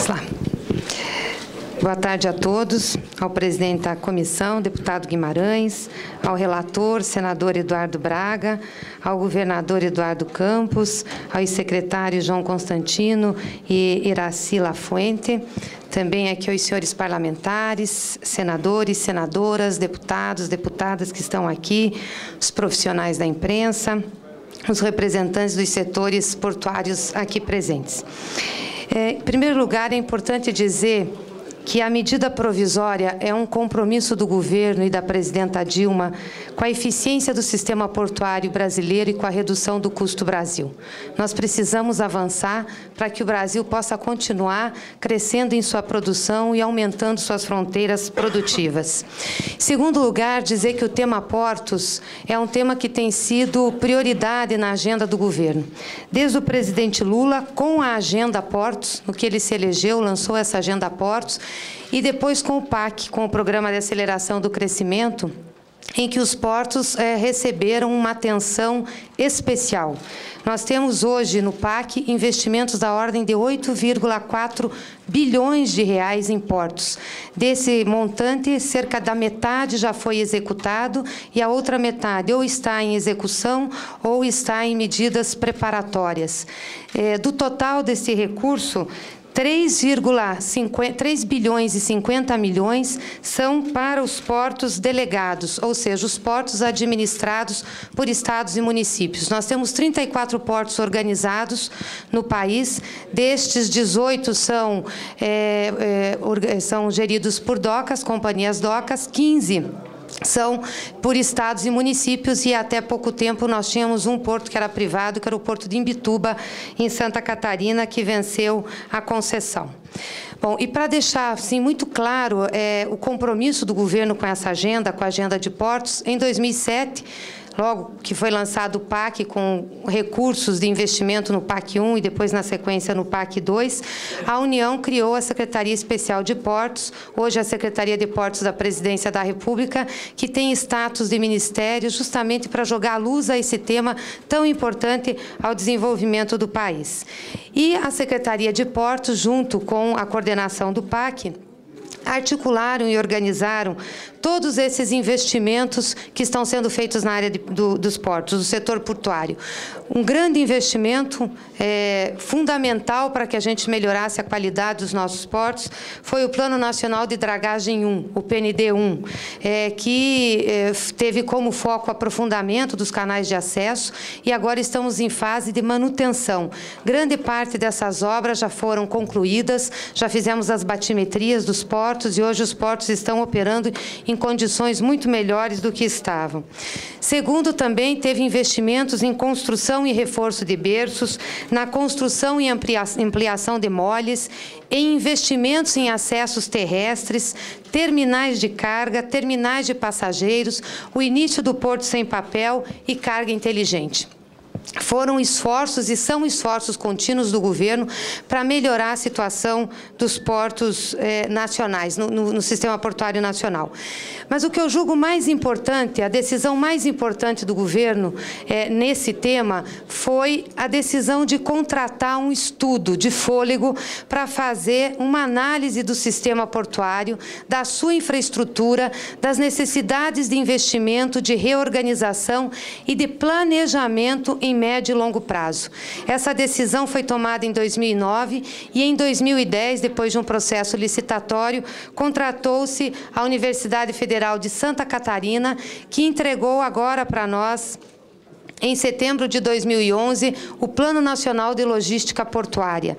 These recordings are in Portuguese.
Vamos lá. Boa tarde a todos, ao presidente da comissão, deputado Guimarães, ao relator, senador Eduardo Braga, ao governador Eduardo Campos, ao secretário João Constantino e Iraci Lafuente, também aqui aos senhores parlamentares, senadores, senadoras, deputados, deputadas que estão aqui, os profissionais da imprensa, os representantes dos setores portuários aqui presentes. Em primeiro lugar, é importante dizer que a medida provisória é um compromisso do governo e da presidenta Dilma com a eficiência do sistema portuário brasileiro e com a redução do custo Brasil. Nós precisamos avançar para que o Brasil possa continuar crescendo em sua produção e aumentando suas fronteiras produtivas. Em segundo lugar, dizer que o tema portos é um tema que tem sido prioridade na agenda do governo. Desde o presidente Lula, com a agenda portos, no que ele se elegeu, lançou essa agenda portos, e depois com o PAC, com o Programa de Aceleração do Crescimento, em que os portos receberam uma atenção especial. Nós temos hoje no PAC investimentos da ordem de 8,4 bilhões de reais em portos. Desse montante, cerca da metade já foi executado e a outra metade ou está em execução ou está em medidas preparatórias. Do total desse recurso, 3 bilhões e 50 milhões são para os portos delegados, ou seja, os portos administrados por estados e municípios. Nós temos 34 portos organizados no país, destes 18 são geridos por docas, companhias docas, 15 são por estados e municípios, e até pouco tempo nós tínhamos um porto que era privado, que era o Porto de Imbituba, em Santa Catarina, que venceu a concessão. Bom, e para deixar assim, muito claro o compromisso do governo com essa agenda, com a agenda de portos, em 2007, logo que foi lançado o PAC, com recursos de investimento no PAC 1 e depois, na sequência, no PAC 2, a União criou a Secretaria Especial de Portos, hoje a Secretaria de Portos da Presidência da República, que tem status de ministério justamente para jogar luz a esse tema tão importante ao desenvolvimento do país. E a Secretaria de Portos, junto com a coordenação do PAC, articularam e organizaram todos esses investimentos que estão sendo feitos na área dos portos, do setor portuário. Um grande investimento fundamental para que a gente melhorasse a qualidade dos nossos portos foi o Plano Nacional de Dragagem 1, o PND 1, que teve como foco o aprofundamento dos canais de acesso, e agora estamos em fase de manutenção. Grande parte dessas obras já foram concluídas, já fizemos as batimetrias dos portos e hoje os portos estão operando em condições muito melhores do que estavam. Segundo, também teve investimentos em construção e reforço de berços, na construção e ampliação de moles, em investimentos em acessos terrestres, terminais de carga, terminais de passageiros, o início do Porto Sem Papel e carga inteligente. Foram esforços e são esforços contínuos do governo para melhorar a situação dos portos nacionais, no sistema portuário nacional. Mas o que eu julgo mais importante, a decisão mais importante do governo nesse tema, foi a decisão de contratar um estudo de fôlego para fazer uma análise do sistema portuário, da sua infraestrutura, das necessidades de investimento, de reorganização e de planejamento em médio e longo prazo. Essa decisão foi tomada em 2009 e em 2010, depois de um processo licitatório, contratou-se a Universidade Federal de Santa Catarina, que entregou agora para nós, em setembro de 2011, o Plano Nacional de Logística Portuária.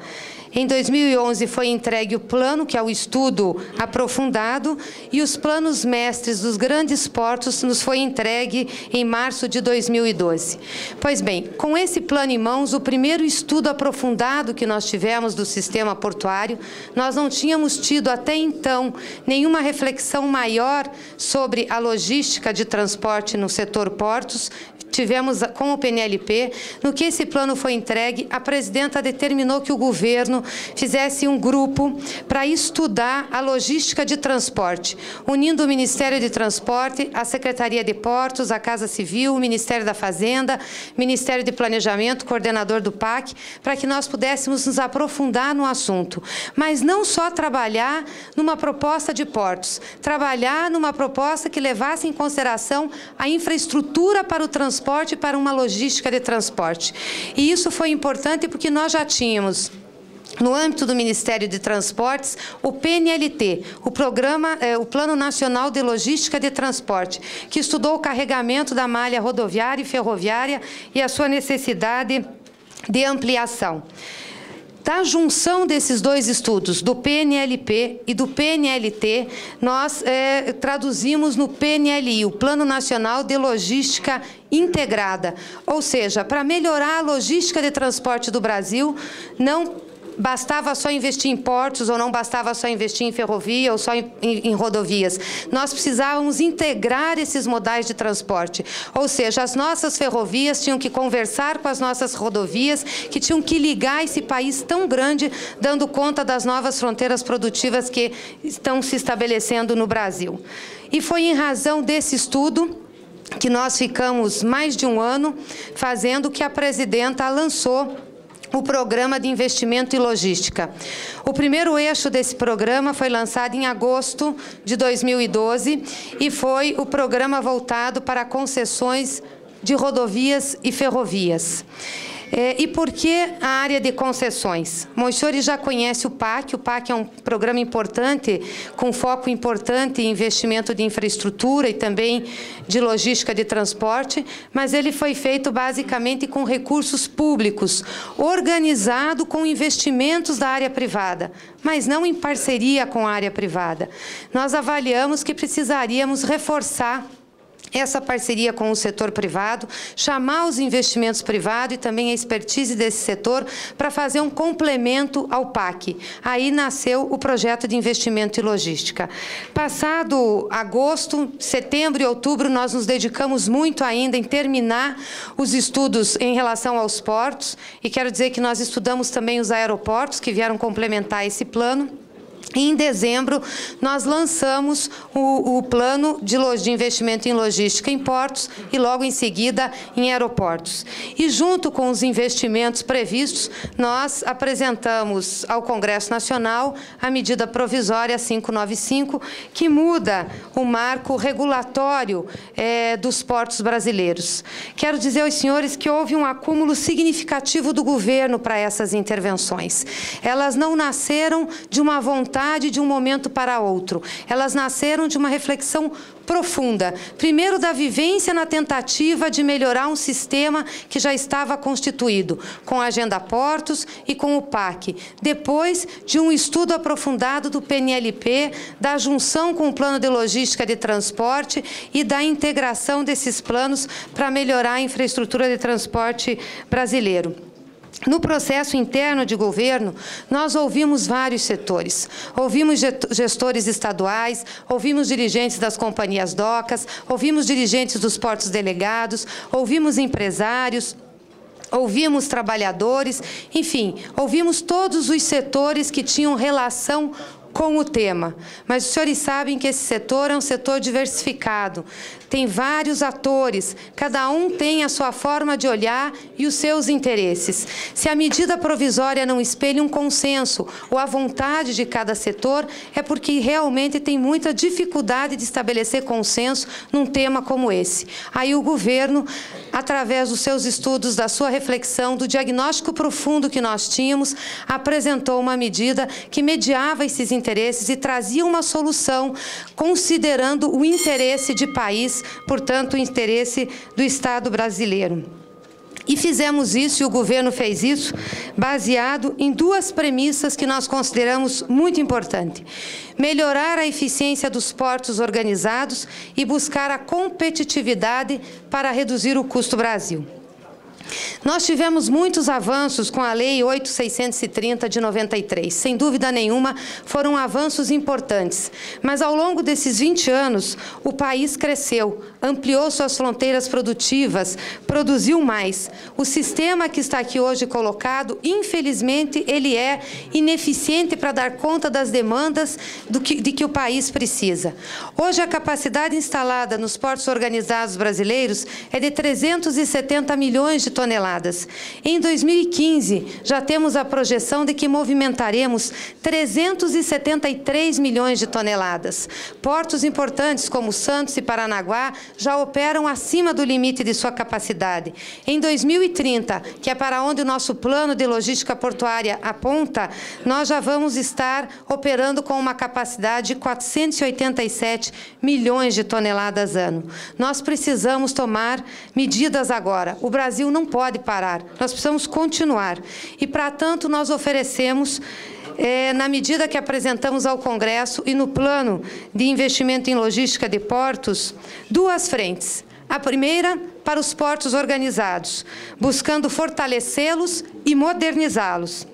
Em 2011 foi entregue o plano, que é o estudo aprofundado, e os planos mestres dos grandes portos nos foi entregue em março de 2012. Pois bem, com esse plano em mãos, o primeiro estudo aprofundado que nós tivemos do sistema portuário, nós não tínhamos tido até então nenhuma reflexão maior sobre a logística de transporte no setor portos. tivemos com o PNLP, no que esse plano foi entregue, a presidenta determinou que o governo fizesse um grupo para estudar a logística de transporte, unindo o Ministério de Transporte, a Secretaria de Portos, a Casa Civil, o Ministério da Fazenda, Ministério de Planejamento, coordenador do PAC, para que nós pudéssemos nos aprofundar no assunto. Mas não só trabalhar numa proposta de portos, trabalhar numa proposta que levasse em consideração a infraestrutura para o transporte e para uma logística de transporte. E isso foi importante porque nós já tínhamos, no âmbito do Ministério de Transportes, o PNLT, o Plano Nacional de Logística de Transporte, que estudou o carregamento da malha rodoviária e ferroviária e a sua necessidade de ampliação. Da junção desses dois estudos, do PNLP e do PNLT, nós traduzimos no PNLI, o Plano Nacional de Logística Integrada. Ou seja, para melhorar a logística de transporte do Brasil, não bastava só investir em portos, ou não bastava só investir em ferrovia ou só em rodovias. Nós precisávamos integrar esses modais de transporte. Ou seja, as nossas ferrovias tinham que conversar com as nossas rodovias, que tinham que ligar esse país tão grande, dando conta das novas fronteiras produtivas que estão se estabelecendo no Brasil. E foi em razão desse estudo que nós ficamos mais de um ano fazendo, que a presidenta lançou o Programa de Investimento e Logística. O primeiro eixo desse programa foi lançado em agosto de 2012 e foi o programa voltado para concessões de rodovias e ferrovias. E por que a área de concessões? Bom, os senhores já conhecem o PAC é um programa importante, com foco importante em investimento de infraestrutura e também de logística de transporte, mas ele foi feito basicamente com recursos públicos, organizado com investimentos da área privada, mas não em parceria com a área privada. Nós avaliamos que precisaríamos reforçar essa parceria com o setor privado, chamar os investimentos privados e também a expertise desse setor para fazer um complemento ao PAC. Aí nasceu o projeto de investimento e logística. Passado agosto, setembro e outubro, nós nos dedicamos muito ainda em terminar os estudos em relação aos portos, e quero dizer que nós estudamos também os aeroportos, que vieram complementar esse plano. E em dezembro, nós lançamos o plano de investimento em logística em portos e, logo em seguida, em aeroportos. E, junto com os investimentos previstos, nós apresentamos ao Congresso Nacional a medida provisória 595, que muda o marco regulatório dos portos brasileiros. Quero dizer aos senhores que houve um acúmulo significativo do governo para essas intervenções. Elas não nasceram de uma vontade de um momento para outro. Elas nasceram de uma reflexão profunda. Primeiro, da vivência na tentativa de melhorar um sistema que já estava constituído, com a Agenda Portos e com o PAC. Depois, de um estudo aprofundado do PNLP, da junção com o Plano de Logística de Transporte e da integração desses planos para melhorar a infraestrutura de transporte brasileiro. No processo interno de governo, nós ouvimos vários setores. Ouvimos gestores estaduais, ouvimos dirigentes das companhias docas, ouvimos dirigentes dos portos delegados, ouvimos empresários, ouvimos trabalhadores, enfim, ouvimos todos os setores que tinham relação com o tema. Mas os senhores sabem que esse setor é um setor diversificado. Tem vários atores, cada um tem a sua forma de olhar e os seus interesses. Se a medida provisória não espelha um consenso ou a vontade de cada setor, é porque realmente tem muita dificuldade de estabelecer consenso num tema como esse. Aí o governo, através dos seus estudos, da sua reflexão, do diagnóstico profundo que nós tínhamos, apresentou uma medida que mediava esses interesses e trazia uma solução considerando o interesse de país, portanto, o interesse do Estado brasileiro. E fizemos isso, e o governo fez isso, baseado em duas premissas que nós consideramos muito importantes: melhorar a eficiência dos portos organizados e buscar a competitividade para reduzir o custo Brasil. Nós tivemos muitos avanços com a Lei 8.630 de 93. Sem dúvida nenhuma, foram avanços importantes. Mas, ao longo desses 20 anos, o país cresceu, ampliou suas fronteiras produtivas, produziu mais. O sistema que está aqui hoje colocado, infelizmente, ele é ineficiente para dar conta das demandas de que o país precisa. Hoje, a capacidade instalada nos portos organizados brasileiros é de 370 milhões de toneladas. Em 2015, já temos a projeção de que movimentaremos 373 milhões de toneladas. Portos importantes como Santos e Paranaguá já operam acima do limite de sua capacidade. Em 2030, que é para onde o nosso plano de logística portuária aponta, nós já vamos estar operando com uma capacidade de 487 milhões de toneladas ano. Nós precisamos tomar medidas agora. O Brasil não pode parar, nós precisamos continuar. E, para tanto, nós oferecemos, na medida que apresentamos ao Congresso e no plano de investimento em logística de portos, duas frentes. A primeira, para os portos organizados, buscando fortalecê-los e modernizá-los.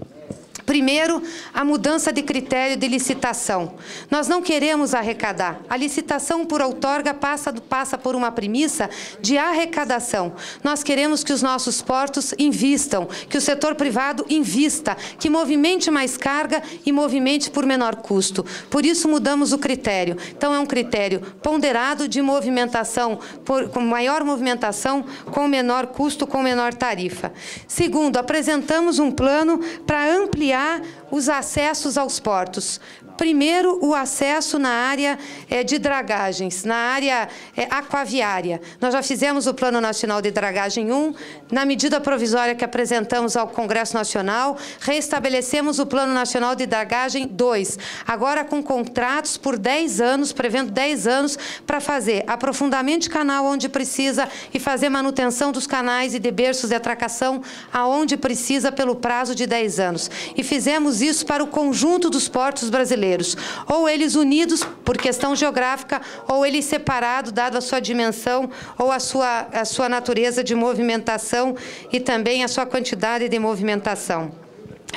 Primeiro, a mudança de critério de licitação. Nós não queremos arrecadar. A licitação por outorga passa por uma premissa de arrecadação. Nós queremos que os nossos portos invistam, que o setor privado invista, que movimente mais carga e movimente por menor custo. Por isso, mudamos o critério. Então, é um critério ponderado de movimentação, com maior movimentação, com menor custo, com menor tarifa. Segundo, apresentamos um plano para ampliar os acessos aos portos. Primeiro, o acesso na área de dragagens, na área aquaviária. Nós já fizemos o Plano Nacional de Dragagem 1, na medida provisória que apresentamos ao Congresso Nacional, reestabelecemos o Plano Nacional de Dragagem 2, agora com contratos por 10 anos, prevendo 10 anos, para fazer aprofundamento de canal onde precisa e fazer manutenção dos canais e de berços de atracação aonde precisa pelo prazo de 10 anos. E fizemos isso para o conjunto dos portos brasileiros, ou eles unidos por questão geográfica, ou eles separados, dado a sua dimensão ou a sua natureza de movimentação e também a sua quantidade de movimentação.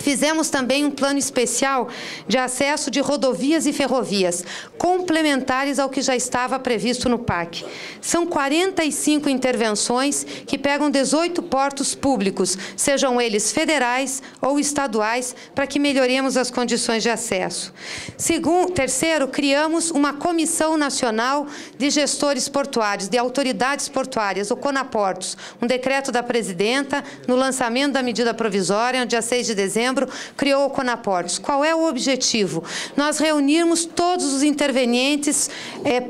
Fizemos também um plano especial de acesso de rodovias e ferrovias, complementares ao que já estava previsto no PAC. São 45 intervenções que pegam 18 portos públicos, sejam eles federais ou estaduais, para que melhoremos as condições de acesso. Terceiro, criamos uma Comissão Nacional de Gestores Portuários, de Autoridades Portuárias, o CONAPORTOS, um decreto da presidenta, no lançamento da medida provisória, no dia 6 de dezembro, criou o CONAPORTOS. Qual é o objetivo? Nós reunirmos todos os intervenientes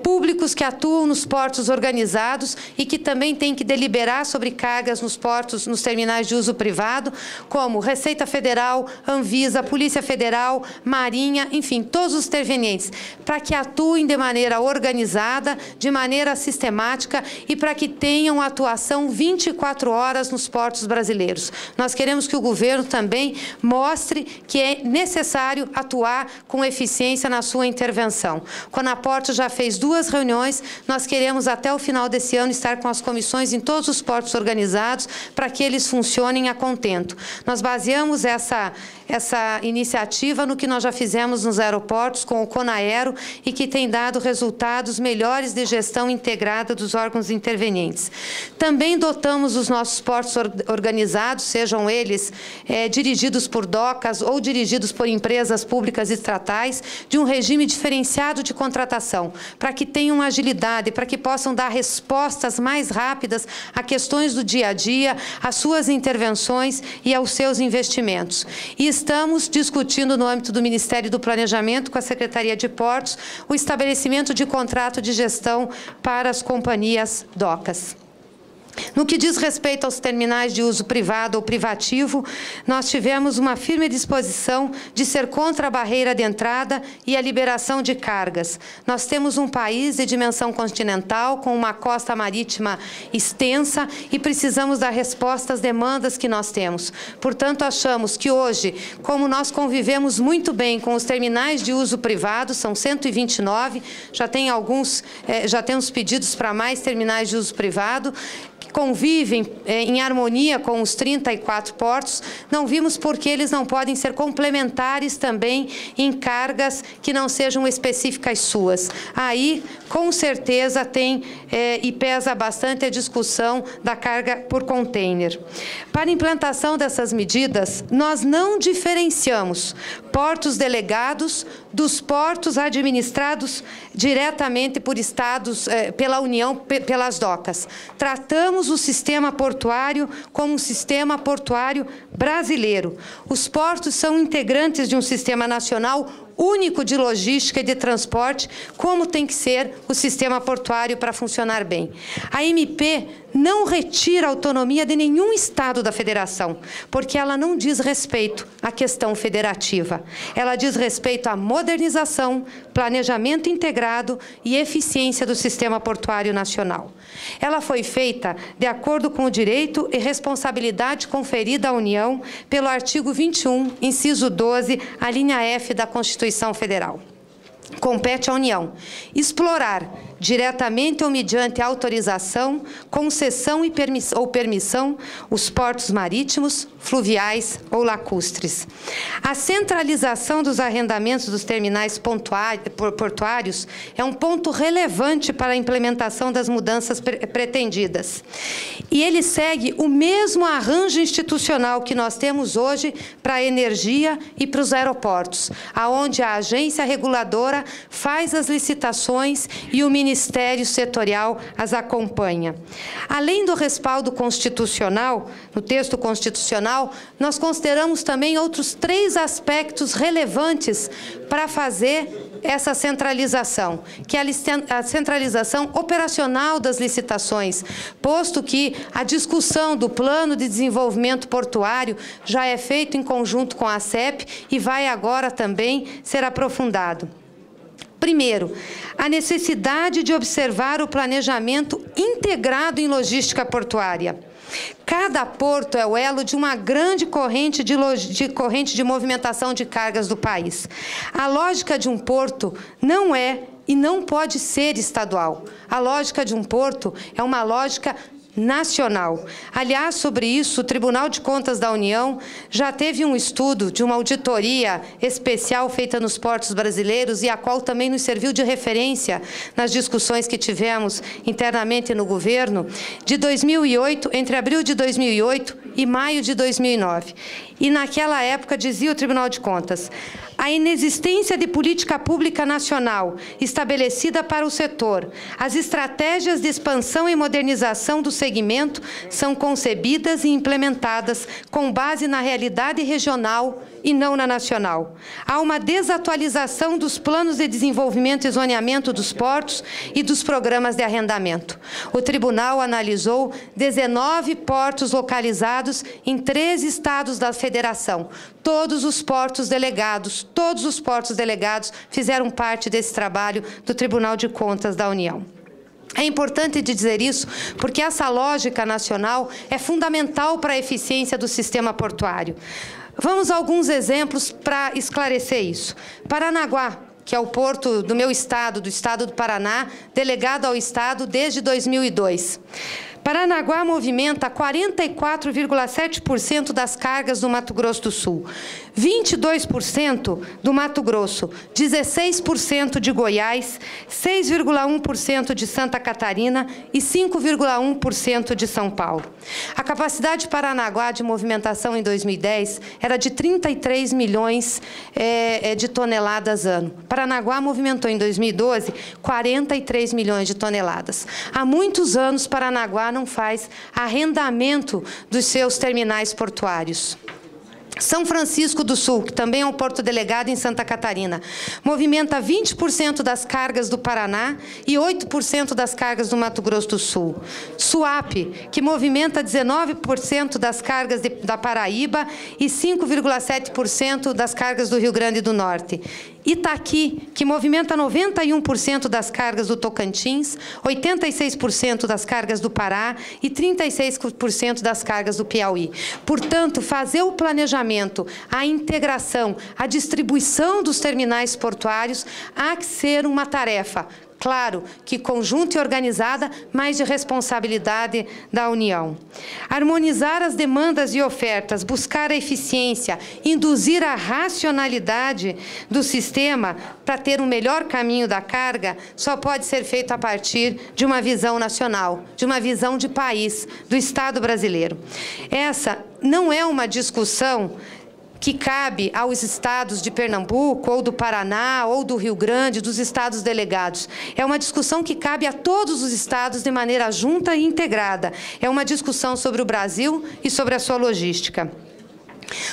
públicos que atuam nos portos organizados e que também têm que deliberar sobre cargas nos portos, nos terminais de uso privado, como Receita Federal, Anvisa, Polícia Federal, Marinha, enfim, todos os intervenientes, para que atuem de maneira organizada, de maneira sistemática e para que tenham atuação 24 horas nos portos brasileiros. Nós queremos que o governo também mostre que é necessário atuar com eficiência na sua intervenção. O CONAPORTOS já fez 2 reuniões, nós queremos até o final desse ano estar com as comissões em todos os portos organizados para que eles funcionem a contento. Nós baseamos essa iniciativa no que nós já fizemos nos aeroportos com o CONAERO e que tem dado resultados melhores de gestão integrada dos órgãos intervenientes. Também dotamos os nossos portos organizados, sejam eles dirigidos por docas ou dirigidos por empresas públicas estatais, de um regime diferenciado de contratação, para que tenham agilidade, para que possam dar respostas mais rápidas a questões do dia a dia, às suas intervenções e aos seus investimentos. E estamos discutindo no âmbito do Ministério do Planejamento, com a Secretaria de Portos, o estabelecimento de contrato de gestão para as companhias docas. No que diz respeito aos terminais de uso privado ou privativo, nós tivemos uma firme disposição de ser contra a barreira de entrada e a liberação de cargas. Nós temos um país de dimensão continental, com uma costa marítima extensa e precisamos dar resposta às demandas que nós temos. Portanto, achamos que hoje, como nós convivemos muito bem com os terminais de uso privado, são 129, já tem uns pedidos para mais terminais de uso privado, que convivem em harmonia com os 34 portos, não vimos por que eles não podem ser complementares também em cargas que não sejam específicas suas. Aí, com certeza, tem e pesa bastante a discussão da carga por container. Para a implantação dessas medidas, nós não diferenciamos portos delegados dos portos administrados diretamente por estados, pela União, pelas docas. Tratamos o sistema portuário como um sistema portuário brasileiro. Os portos são integrantes de um sistema nacional único de logística e de transporte, como tem que ser o sistema portuário para funcionar bem. A MP não retira a autonomia de nenhum estado da federação, porque ela não diz respeito à questão federativa. Ela diz respeito à modernização, planejamento integrado e eficiência do sistema portuário nacional. Ela foi feita de acordo com o direito e responsabilidade conferida à União pelo artigo 21, inciso 12, a linha F da Constituição Federal. Compete à União explorar, diretamente ou mediante autorização, concessão ou permissão, os portos marítimos, fluviais ou lacustres. A centralização dos arrendamentos dos terminais portuários é um ponto relevante para a implementação das mudanças pretendidas. E ele segue o mesmo arranjo institucional que nós temos hoje para a energia e para os aeroportos, aonde a agência reguladora faz as licitações e o Ministério Setorial as acompanha. Além do respaldo constitucional, no texto constitucional, nós consideramos também outros 3 aspectos relevantes para fazer essa centralização, que é a centralização operacional das licitações, posto que a discussão do plano de desenvolvimento portuário já é feito em conjunto com a ACEP e vai agora também ser aprofundado. Primeiro, a necessidade de observar o planejamento integrado em logística portuária. Cada porto é o elo de uma grande corrente de movimentação de cargas do país. A lógica de um porto não é e não pode ser estadual. A lógica de um porto é uma lógica nacional. Aliás, sobre isso, o Tribunal de Contas da União já teve um estudo de uma auditoria especial feita nos portos brasileiros e a qual também nos serviu de referência nas discussões que tivemos internamente no governo, de 2008, entre abril de 2008 e maio de 2009. E naquela época, dizia o Tribunal de Contas, a inexistência de política pública nacional estabelecida para o setor, as estratégias de expansão e modernização do segmento são concebidas e implementadas com base na realidade regional e não na nacional. Há uma desatualização dos planos de desenvolvimento e zoneamento dos portos e dos programas de arrendamento. O tribunal analisou 19 portos localizados em 3 estados da federação. Todos os portos delegados fizeram parte desse trabalho do Tribunal de Contas da União. É importante dizer isso porque essa lógica nacional é fundamental para a eficiência do sistema portuário. Vamos a alguns exemplos para esclarecer isso. Paranaguá, que é o porto do meu estado, do estado do Paraná, delegado ao estado desde 2002. Paranaguá movimenta 44,7% das cargas do Mato Grosso do Sul, 22% do Mato Grosso, 16% de Goiás, 6,1% de Santa Catarina e 5,1% de São Paulo. A capacidade de Paranaguá de movimentação em 2010 era de 33 milhões de toneladas ano. Paranaguá movimentou em 2012 43 milhões de toneladas. Há muitos anos, Paranaguá não faz arrendamento dos seus terminais portuários. São Francisco do Sul, que também é um porto delegado em Santa Catarina, movimenta 20% das cargas do Paraná e 8% das cargas do Mato Grosso do Sul. Suape, que movimenta 19% das cargas da Paraíba e 5,7% das cargas do Rio Grande do Norte. Itaqui, que movimenta 91% das cargas do Tocantins, 86% das cargas do Pará e 36% das cargas do Piauí. Portanto, fazer o planejamento, a integração, a distribuição dos terminais portuários há que ser uma tarefa claro que conjunta e organizada, mas de responsabilidade da União. Harmonizar as demandas e ofertas, buscar a eficiência, induzir a racionalidade do sistema para ter um melhor caminho da carga, só pode ser feito a partir de uma visão nacional, de uma visão de país, do Estado brasileiro. Essa não é uma discussão que cabe aos estados de Pernambuco, ou do Paraná, ou do Rio Grande, dos estados delegados. É uma discussão que cabe a todos os estados de maneira junta e integrada. É uma discussão sobre o Brasil e sobre a sua logística.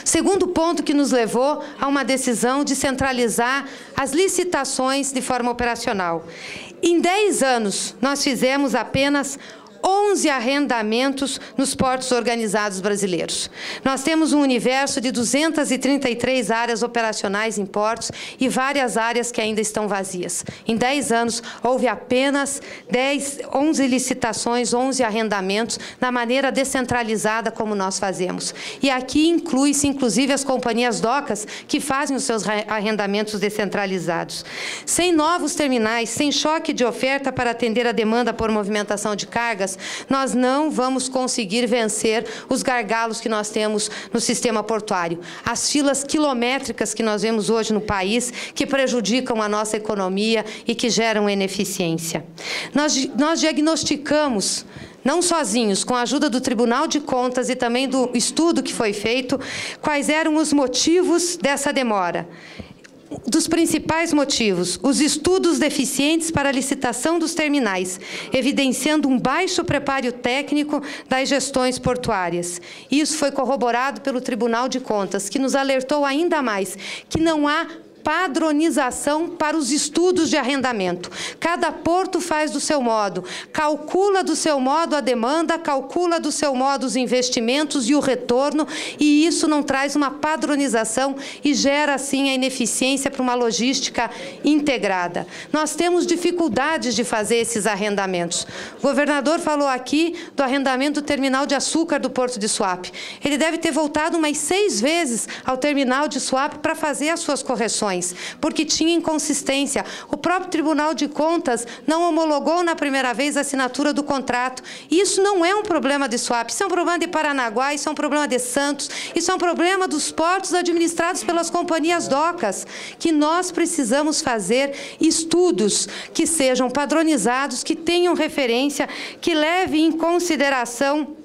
Segundo ponto que nos levou a uma decisão de centralizar as licitações de forma operacional. Em 10 anos, nós fizemos apenas 11 arrendamentos nos portos organizados brasileiros. Nós temos um universo de 233 áreas operacionais em portos e várias áreas que ainda estão vazias. Em 10 anos, houve apenas 11 licitações, 11 arrendamentos, da maneira descentralizada como nós fazemos. E aqui inclui-se, inclusive, as companhias docas que fazem os seus arrendamentos descentralizados. Sem novos terminais, sem choque de oferta para atender a demanda por movimentação de cargas, nós não vamos conseguir vencer os gargalos que nós temos no sistema portuário. As filas quilométricas que nós vemos hoje no país, que prejudicam a nossa economia e que geram ineficiência. Nós diagnosticamos, não sozinhos, com a ajuda do Tribunal de Contas e também do estudo que foi feito, quais eram os motivos dessa demora. Dos principais motivos, os estudos deficientes para a licitação dos terminais, evidenciando um baixo preparo técnico das gestões portuárias. Isso foi corroborado pelo Tribunal de Contas, que nos alertou ainda mais que não há padronização para os estudos de arrendamento. Cada porto faz do seu modo, calcula do seu modo a demanda, calcula do seu modo os investimentos e o retorno, e isso não traz uma padronização e gera, assim, a ineficiência para uma logística integrada. Nós temos dificuldades de fazer esses arrendamentos. O governador falou aqui do arrendamento do terminal de açúcar do Porto de Suape. Ele deve ter voltado umas 6 vezes ao terminal de Suape para fazer as suas correções, porque tinha inconsistência. O próprio Tribunal de Contas não homologou na primeira vez a assinatura do contrato. Isso não é um problema de Suape, isso é um problema de Paranaguá, isso é um problema de Santos, isso é um problema dos portos administrados pelas companhias docas, que nós precisamos fazer estudos que sejam padronizados, que tenham referência, que levem em consideração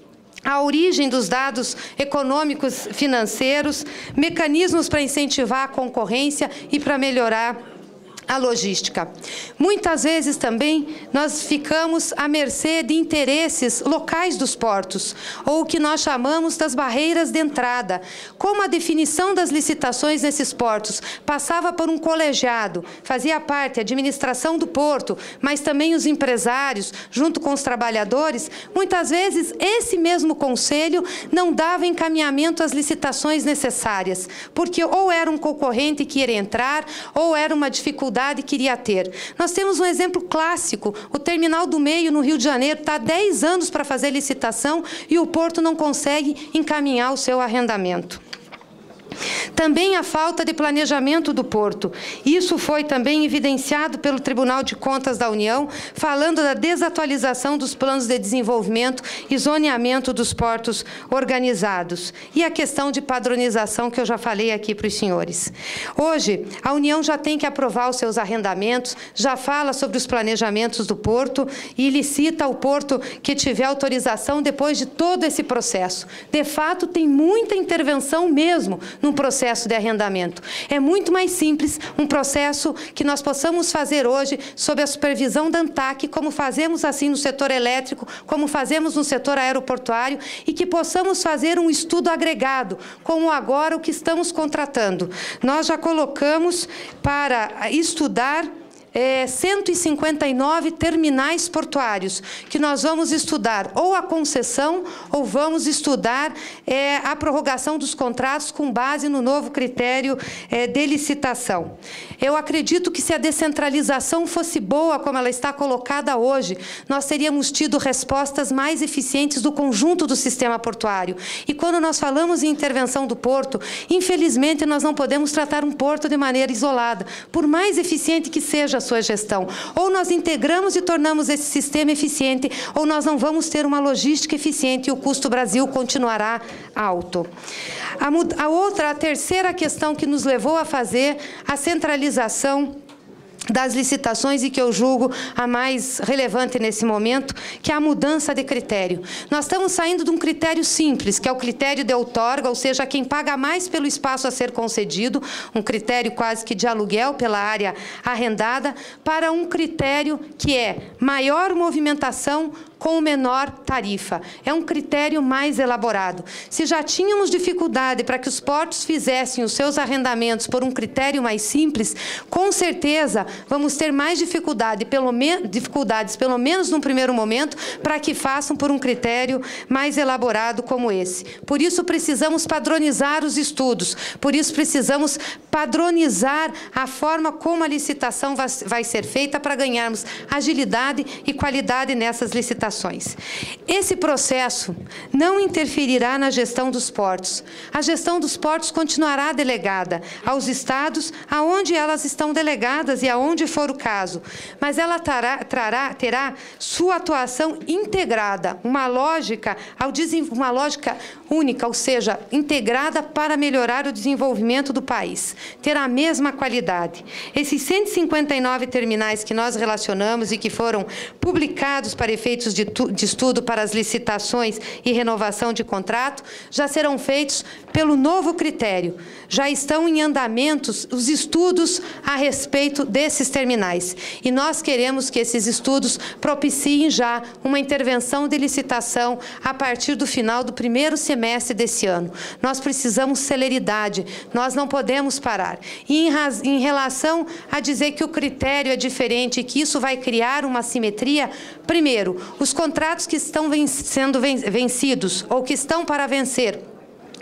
a origem dos dados econômicos financeiros, mecanismos para incentivar a concorrência e para melhorar a logística. Muitas vezes também nós ficamos à mercê de interesses locais dos portos, ou o que nós chamamos das barreiras de entrada. Como a definição das licitações nesses portos passava por um colegiado, fazia parte a administração do porto, mas também os empresários, junto com os trabalhadores, muitas vezes esse mesmo conselho não dava encaminhamento às licitações necessárias, porque ou era um concorrente que iria entrar, ou era uma dificuldade que iria ter. Nós temos um exemplo clássico, o Terminal do Meio, no Rio de Janeiro, está há 10 anos para fazer licitação e o porto não consegue encaminhar o seu arrendamento. Também a falta de planejamento do porto. Isso foi também evidenciado pelo Tribunal de Contas da União, falando da desatualização dos planos de desenvolvimento e zoneamento dos portos organizados. E a questão de padronização que eu já falei aqui para os senhores. Hoje, a União já tem que aprovar os seus arrendamentos, já fala sobre os planejamentos do porto e licita o porto que tiver autorização depois de todo esse processo. De fato, tem muita intervenção mesmo num processo de arrendamento. É muito mais simples um processo que nós possamos fazer hoje sob a supervisão da ANTAC, como fazemos assim no setor elétrico, como fazemos no setor aeroportuário, e que possamos fazer um estudo agregado, como agora o que estamos contratando. Nós já colocamos para estudar 159 terminais portuários, que nós vamos estudar ou a concessão ou vamos estudar a prorrogação dos contratos com base no novo critério de licitação. Eu acredito que se a descentralização fosse boa, como ela está colocada hoje, nós teríamos tido respostas mais eficientes do conjunto do sistema portuário. E quando nós falamos em intervenção do porto, infelizmente nós não podemos tratar um porto de maneira isolada. Por mais eficiente que seja sua gestão. Ou nós integramos e tornamos esse sistema eficiente, ou nós não vamos ter uma logística eficiente e o custo Brasil continuará alto. A terceira questão que nos levou a fazer a centralização das licitações e que eu julgo a mais relevante nesse momento, que é a mudança de critério. Nós estamos saindo de um critério simples, que é o critério de outorga, ou seja, quem paga mais pelo espaço a ser concedido, um critério quase que de aluguel pela área arrendada, para um critério que é maior movimentação com menor tarifa. É um critério mais elaborado. Se já tínhamos dificuldade para que os portos fizessem os seus arrendamentos por um critério mais simples, com certeza vamos ter mais dificuldades, pelo menos num primeiro momento, para que façam por um critério mais elaborado como esse. Por isso precisamos padronizar os estudos, por isso precisamos padronizar a forma como a licitação vai ser feita para ganharmos agilidade e qualidade nessas licitações. Esse processo não interferirá na gestão dos portos. A gestão dos portos continuará delegada aos estados, aonde elas estão delegadas e aonde for o caso. Mas ela terá sua atuação integrada, uma lógica única, ou seja, integrada para melhorar o desenvolvimento do país. Terá a mesma qualidade. Esses 159 terminais que nós relacionamos e que foram publicados para efeitos de estudo para as licitações e renovação de contrato, já serão feitos pelo novo critério. Já estão em andamentos os estudos a respeito desses terminais. E nós queremos que esses estudos propiciem já uma intervenção de licitação a partir do final do primeiro semestre desse ano. Nós precisamos celeridade, nós não podemos parar. E em relação a dizer que o critério é diferente e que isso vai criar uma assimetria, primeiro, os contratos que estão sendo vencidos ou que estão para vencer,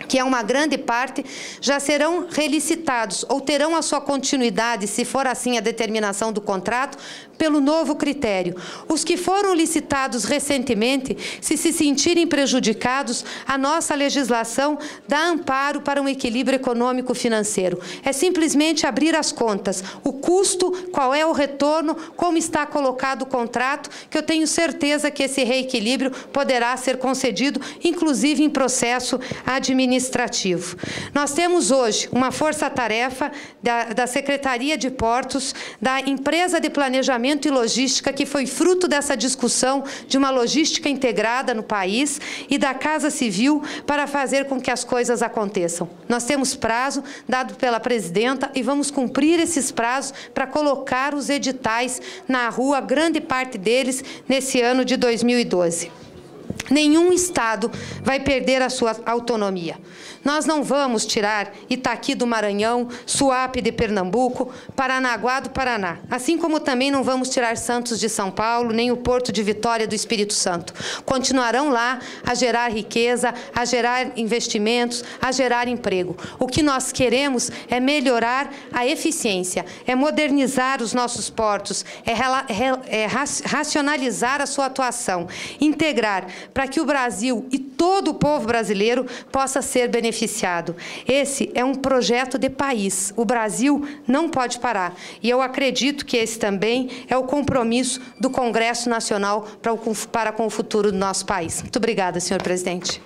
que é uma grande parte, já serão relicitados ou terão a sua continuidade, se for assim a determinação do contrato, pelo novo critério. Os que foram licitados recentemente, se sentirem prejudicados, a nossa legislação dá amparo para um equilíbrio econômico-financeiro. É simplesmente abrir as contas, o custo, qual é o retorno, como está colocado o contrato, que eu tenho certeza que esse reequilíbrio poderá ser concedido, inclusive em processo administrativo. Nós temos hoje uma força-tarefa da Secretaria de Portos, da Empresa de Planejamento e Logística, que foi fruto dessa discussão de uma logística integrada no país, e da Casa Civil, para fazer com que as coisas aconteçam. Nós temos prazo dado pela presidenta e vamos cumprir esses prazos para colocar os editais na rua, grande parte deles nesse ano de 2012. Nenhum estado vai perder a sua autonomia. Nós não vamos tirar Itaqui do Maranhão, Suape de Pernambuco, Paranaguá do Paraná, assim como também não vamos tirar Santos de São Paulo, nem o Porto de Vitória do Espírito Santo. Continuarão lá a gerar riqueza, a gerar investimentos, a gerar emprego. O que nós queremos é melhorar a eficiência, é modernizar os nossos portos, é racionalizar a sua atuação, integrar para que o Brasil e todo o povo brasileiro possa ser beneficiado. Esse é um projeto de país. O Brasil não pode parar. E eu acredito que esse também é o compromisso do Congresso Nacional para com o futuro do nosso país. Muito obrigada, senhor presidente.